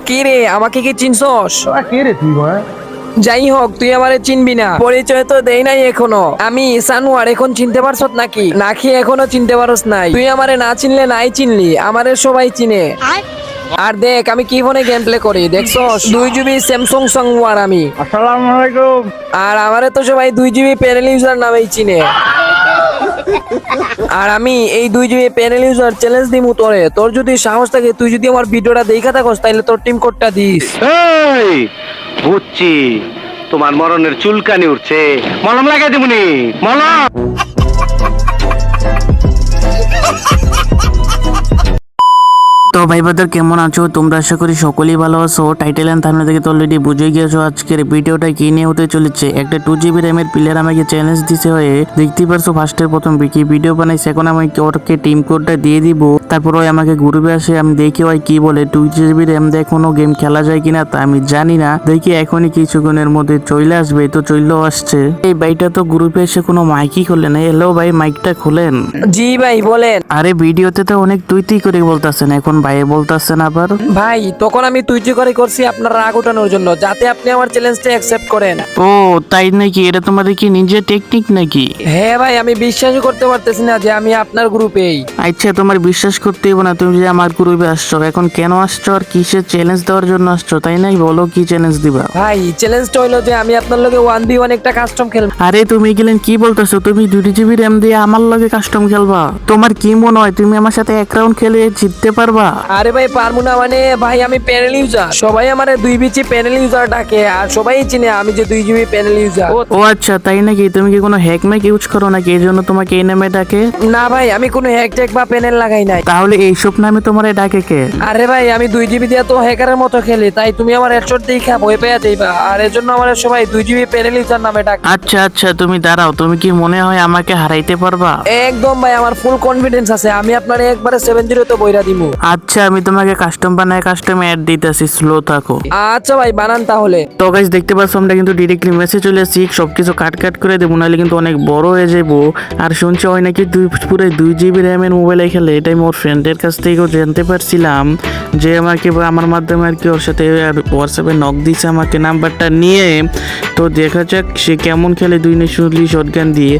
কি রে, আমাকে কি চিনছস? কে রে তুই ভাই? যাই হোক, তুই আমারে চিনবি না, পরিচয় তো দেই নাই এখনো। আমি সানোয়ার, এখন চিনতে পারছত নাকি? নাকি এখনো চিনতে পারস নাই? তুই আমারে না চিনলে নাই চিনলি, আমারে সবাই চিনে। আর দেখ আমি কি ফোনে গেম প্লে করি, দেখছস? 2 GB স্যামসাং সানোয়ার আমি। আসসালামু আলাইকুম। আর আমারে তো সবাই 2 GB প্যানেল ইউজার নামেই চিনে। আর আমি এই 2 GB প্যানেল ইউজার চ্যালেঞ্জ দিমু তোরে। তোর যদি সাহস থাকে, তুই যদি আমার ভিডিওটা দেখা থাকস, তাহলে তোর টিম কোডটা দিস। এই বুঝছি, তোমার মরণের চুলকানি উঠছে, মলম লাগাই দিবনি। মলম তো ভাই বাদার কেমন আছো তোমরা? আশা করি সকলেই ভালো আছো। টাইটেল এন্ড থাম্বনেল থেকে তো অলরেডি বুঝে গিয়েছো আজকের ভিডিওটা কি নিয়ে হতে চলেছে। একটা 2 GB র্যামের প্লেয়ার আমাকে চ্যালেঞ্জ দিতে হয়ে, দেখতেই পারছো ফার্স্টের প্রথম কি ভিডিও বানাইছে। এখন আমি ওকে টিম কোডটা দিয়ে দিব, তারপর ওই আমাকে গ্রুপে আসে, আমি দেখি ওই কি বলে 2 GB র্যাম দিয়ে কোনো গেম খেলা যায় কিনা তা আমি জানি না। দেখি এখনই কিছুক্ষণের মধ্যে চলে আসবে, তো চলেও আসছে। এই ভাইটা তো গ্রুপে এসে কোনো মাইকই খুললেন। হ্যালো ভাই, মাইকটা খুলেন। জি ভাই বলেন। আরে ভিডিওতে তো অনেক তুই করে বলতেছেন, এখন ভাই বলতেছেন আবার। ভাই তখন আমি তুই করে করছি আপনার রাগ ওঠানোর জন্য, যাতে আপনি আমার চ্যালেঞ্জটা অ্যাকসেপ্ট করেন। ও তাই নাকি? এটা তোমাদের কি নিজের টেকনিক নাকি? হ্যাঁ ভাই, আমি বিশ্বাসই করতে পারতেছি না যে আমি আপনার গ্রুপেই। আচ্ছা, তোমার বিশ্বাস করতে হবে না। তুমি যে আমার গ্রুপে আসছো, এখন কেন আসছো আর কিসের চ্যালেঞ্জ দেওয়ার জন্য আসছো, তাই নাই? বলো কি চ্যালেঞ্জ দিবা? ভাই চ্যালেঞ্জটা হলো যে আমি আপনার লগে 1v1 একটা কাস্টম খেলবো। আরে তুমি গেলেন কি বলতেছো? তুমি 2 GB র্যাম দিয়ে আমার লগে কাস্টম খেলবা? তোমার কি মনে হয় তুমি আমার সাথে এক রাউন্ড খেলে জিততে পারবা? আরে ভাই পারবো না মানে, ভাই আমি প্যানেল ইউজার, সবাই আমারে 2 BC প্যানেল ইউজার ডাকে, আর সবাই চিনে আমি যে 2 GB প্যানেল ইউজার। ও আচ্ছা, তাই নাকি? তুমি কি কোনো হ্যাক ম্যাক ইউজ করো নাকি, এই জন্য তোমাকে এই নামে ডাকে? না ভাই, আমি কোনো হ্যাক ট্যাক বা প্যানেল লাগাই নাই। তাহলে এইসব নামে তোমার ডাকে কে? আরে ভাই আমি 2 GB দিয়ে তো হ্যাকারের মতো খেলি, তাই তুমি আমার হেডশট দেখা ভয় পেয়ে যাইবা, আর এর জন্য আমার সবাই 2 GB প্যানেল ইউজার নামে ডাকে। আচ্ছা আচ্ছা, তুমি দাঁড়াও, তুমি কি মনে হয় আমাকে হারাইতে পারবা? একদম ভাই, আমার ফুল কনফিডেন্স আছে, আমি আপনার একবারে 7-0 তো বইরা দিমু। আচ্ছা, আমি তোমাকে কাস্টম বানায় কাস্টম অ্যাড দিতেছি, স্লো থাকো। আচ্ছা ভাই বানান তাহলে। তো গাইস দেখতে পাচ্ছ, আমরা কিন্তু ডিরেক্টলি মেসেজ চলে আসছি, সবকিছু কাট করে দেবো, নাহলে কিন্তু অনেক বড় হয়ে যাবো। আর শুনছি হয় নাকি পুরো 2 GB র্যামের মোবাইলে খেলে, এটাই মোর ফ্রেন্ডের কাছ থেকেও জানতে পারছিলাম, যে আমাকে আমার মাধ্যমে আর কি ওর সাথে হোয়াটসঅ্যাপে নক দিছে আমাকে নাম্বারটা নিয়ে। তো দেখা যাক সে কেমন খেলে 2 শটগান দিয়ে।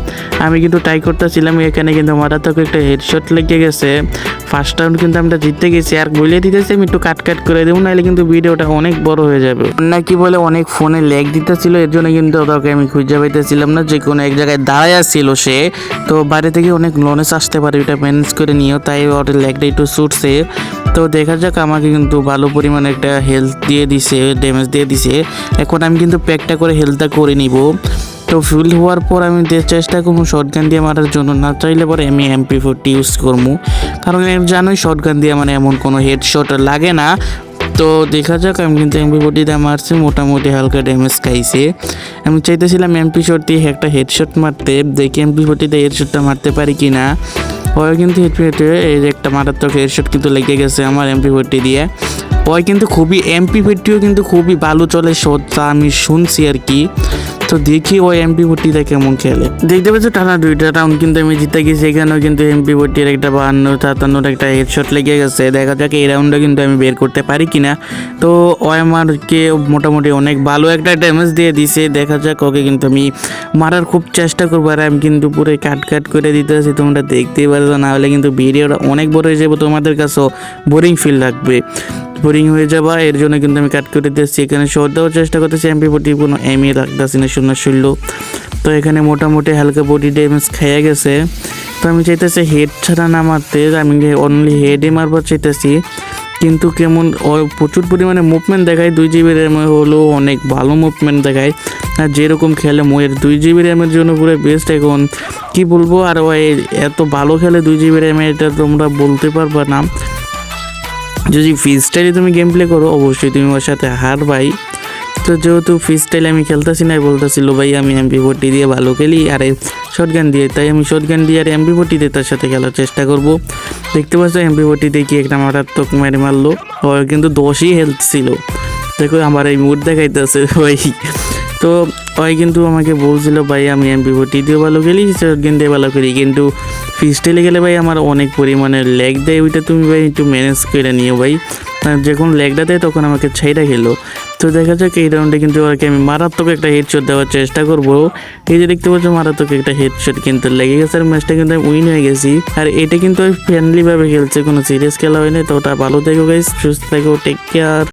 আমি কিন্তু ট্রাই করতেছিলাম, এখানে কিন্তু মারাত্মক একটা হেডশট লেগে গেছে। ফার্স্ট রাউন্ড কিন্তু আমরা জিততে গেছি। আর বলে দিতেছি আমি একটু কাট করে দেবো, নাহলে কিন্তু ভিডিওটা অনেক বড় হয়ে যাবে। নাকি বলে অনেক ফোনে ল্যাগ দিতেছিল, এর জন্য কিন্তু ওকে আমি খুঁজে পাইতেছিলাম না, যে কোনো এক জায়গায় দাঁড়ায় আসছিল সে। তো বাইরে থেকে অনেক লনেস আসতে পারে, ওটা ম্যানেজ করে নিও, তাই ওর ল্যাগটা একটু ছুটছে। তো দেখা যাক, আমাকে কিন্তু ভালো পরিমাণে একটা হেলথ দিয়ে দিছে, ড্যামেজ দিয়ে দিছে। এখন আমি কিন্তু প্যাকটা করে হেলথটা করে নিব। তো ফুল হওয়ার পর আমি চেষ্টা করবো শর্টগান দিয়ে মারার জন্য, না চাইলে পরে আমি MP40 ইউজ করবো, কারণ জানোই শর্টগান দিয়ে মানে এমন কোনো হেডশট লাগে না। তো দেখা যাক, আমি কিন্তু MP40 দিয়ে মারছি, মোটামুটি হালকা ড্যামেজ খাইছে। আমি চাইতেছিলাম MP40 দিয়ে একটা হেডশট মারতে, দেখি MP40 দিয়ে হেডশটটা মারতে পারি কি না। ওই কিন্তু এই যে একটা মারাত্মক হেডশট কিন্তু লেগে গেছে আমার MP40 দিয়ে। ওই কিন্তু খুবই MP40ও কিন্তু খুবই ভালো চলে শট, তা আমি শুনছি আর কি। তো দেখি ওই MP40 কেমন খেলে। দেখতে পাচ্ছ টানা 2টা রাউন্ড কিন্তু আমি জিতে গেছি। এখানেও কিন্তু MP40 একটা 52-57 একটা হেডশট লেগে গেছে। দেখা যাক এই রাউন্ডটা কিন্তু আমি বের করতে পারি কিনা। তো ও আমাকে মোটামুটি অনেক ভালো একটা ড্যামেজ দিয়ে দিছে। দেখা যাক, ওকে কিন্তু আমি মারার খুব চেষ্টা করবো। আর আমি কিন্তু পুরো কাট করে দিতেছি, তোমরা দেখতেই পারছো, না হলে কিন্তু ভিডিওটা অনেক বড় হয়ে যাবে, তোমাদের কাছেও বোরিং ফিল লাগবে, বোরিং হয়ে যাবা। এর জন্য কিন্তু আমি কাট করে দিচ্ছি। এখানে শর্ট দেওয়ার চেষ্টা করতেছি, MP40 কোনো এমই রাখতেছি না, শূন্য। তো এখানে মোটামুটি হালকা বডি ড্যামেজ খেয়ে গেছে। তো আমি চাইতেছি হেড ছাড়া না মারতে, আমি অনলি হেডে মারবার চাইতেছি। কিন্তু কেমন প্রচুর পরিমাণে মুভমেন্ট দেখায়, 2 GB র্যামে হলো অনেক ভালো মুভমেন্ট দেখায়। আর যেরকম খেলে মোয়ের 2 GB র্যামের জন্য পুরো বেস্ট। এখন কি বলবো, আর ওই এত ভালো খেলে 2 GB র্যামে, এটা তোমরা বলতে পারবা না। যদি ফ্রি স্টাইলে তুমি গেম প্লে করো, অবশ্যই তুমি ওর সাথে হারবাই। তো যেহেতু ফ্রি স্টাইলে আমি খেলতেছি না, বলতেছিল ভাই আমি MP40 দিয়ে ভালো খেলি আর শটগান দিয়ে, তাই আমি শটগান দিয়ে আর MP40 দিয়ে তার সাথে খেলার চেষ্টা করব। দেখতে পাচ্ছ MP40 দিয়ে কি একটা মারাত্মক মেরে মারলো। ও কিন্তু 10ই হেলথ ছিল, দেখো আমার এই মুড দেখাইতেছে ভাই। তো ওই কিন্তু আমাকে বলছিল ভাই আমি MP40 দিয়ে ভালো খেলি, শটগান দিয়ে ভালো খেলি, কিন্তু ফ্রি স্টাইলে গেলে ভাই আমার অনেক পরিমাণে ল্যাগ দেয়, ওইটা তুমি ভাই একটু ম্যানেজ করে নিও ভাই। যখন লেগটা দেয় তখন আমাকে ছাইড়া খেলো। তো দেখা যাক এই রাউন্ডে কিন্তু ওকে আমি মারাত্মক একটা হেডশট দেওয়ার চেষ্টা করব। এই যে দেখতে পাচ্ছ মারাত্মক একটা হেডশট কিন্তু লেগে গেছে, আর ম্যাচটা কিন্তু আমি উইন হয়ে গেছি। আর এটা কিন্তু ফ্রেন্ডলি ভাবে খেলছে, কোনো সিরিয়াস খেলা হয়নি। তো ওটা ভালো থেকো গাইস, সুস্থ থেকো, টেক কেয়ার।